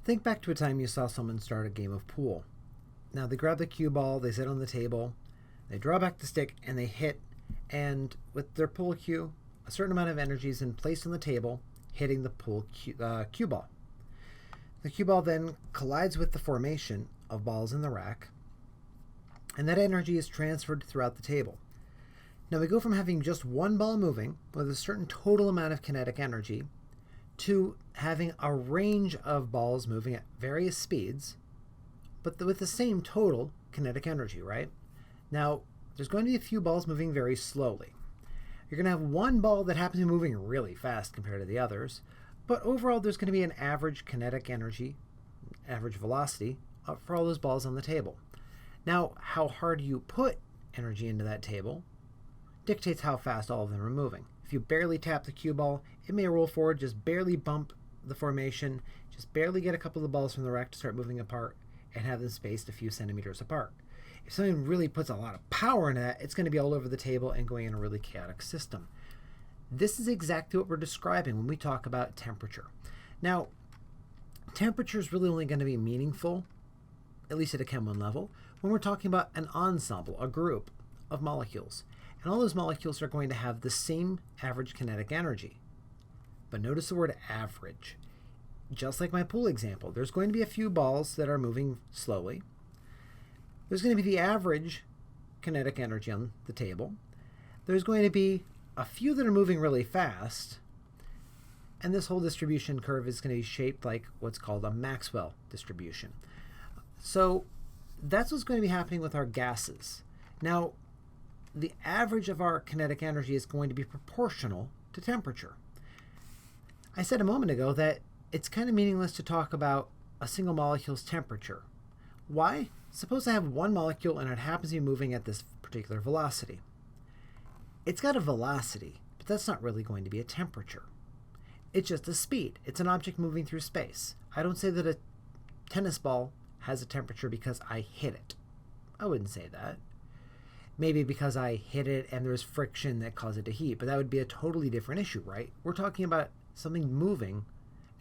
Think back to a time you saw someone start a game of pool. Now they grab the cue ball, they sit on the table, they draw back the stick, and they hit, and with their pool cue, a certain amount of energy is then placed on the table, hitting the pool cue ball. The cue ball then collides with the formation of balls in the rack, and that energy is transferred throughout the table. Now we go from having just one ball moving with a certain total amount of kinetic energy to having a range of balls moving at various speeds, but with the same total kinetic energy, right? Now, there's going to be a few balls moving very slowly. You're going to have one ball that happens to be moving really fast compared to the others, but overall there's going to be an average kinetic energy, average velocity, for all those balls on the table. Now, how hard you put energy into that table dictates how fast all of them are moving. If you barely tap the cue ball, it may roll forward, just barely bump the formation, just barely get a couple of the balls from the rack to start moving apart and have them spaced a few centimeters apart. If something really puts a lot of power into that, it's going to be all over the table and going in a really chaotic system. This is exactly what we're describing when we talk about temperature. Now, temperature is really only going to be meaningful, at least at a Chem 1 level, when we're talking about an ensemble, a group of molecules. And all those molecules are going to have the same average kinetic energy. But notice the word average. Just like my pool example, there's going to be a few balls that are moving slowly. There's going to be the average kinetic energy on the table. There's going to be a few that are moving really fast. And this whole distribution curve is going to be shaped like what's called a Maxwell distribution. So that's what's going to be happening with our gases. Now, the average of our kinetic energy is going to be proportional to temperature. I said a moment ago that it's kind of meaningless to talk about a single molecule's temperature. Why? Suppose I have one molecule and it happens to be moving at this particular velocity. It's got a velocity, but that's not really going to be a temperature. It's just a speed. It's an object moving through space. I don't say that a tennis ball has a temperature because I hit it. I wouldn't say that. Maybe because I hit it and there's friction that caused it to heat, but that would be a totally different issue, right? We're talking about something moving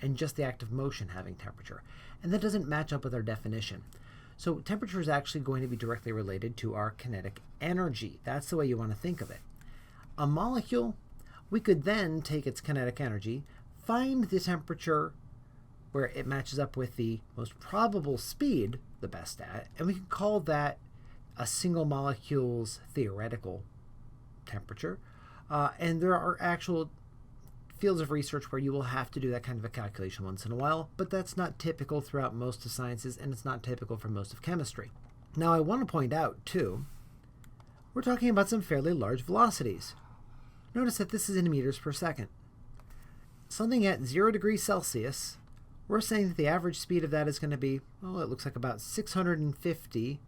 and just the act of motion having temperature. And that doesn't match up with our definition. So temperature is actually going to be directly related to our kinetic energy. That's the way you want to think of it. A molecule, we could then take its kinetic energy, find the temperature where it matches up with the most probable speed, the best at, and we can call that a single molecule's theoretical temperature. And there are actual fields of research where you will have to do that kind of a calculation once in a while, but that's not typical throughout most of sciences, and it's not typical for most of chemistry. Now, I want to point out, too, we're talking about some fairly large velocities. Notice that this is in meters per second. Something at 0 degrees Celsius, we're saying that the average speed of that is going to be, well, it looks like about 650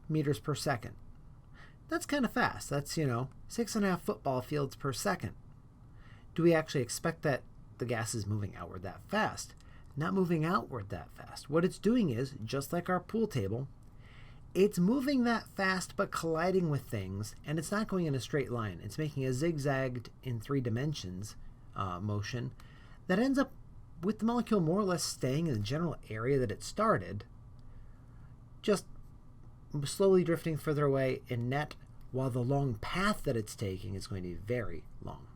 meters per second. That's kind of fast. That's, 6.5 football fields per second. Do we actually expect that the gas is moving outward that fast? Not moving outward that fast. What it's doing is, just like our pool table, it's moving that fast but colliding with things, and it's not going in a straight line. It's making a zigzagged in 3 dimensions motion that ends up with the molecule more or less staying in the general area that it started, just slowly drifting further away in net, while the long path that it's taking is going to be very long.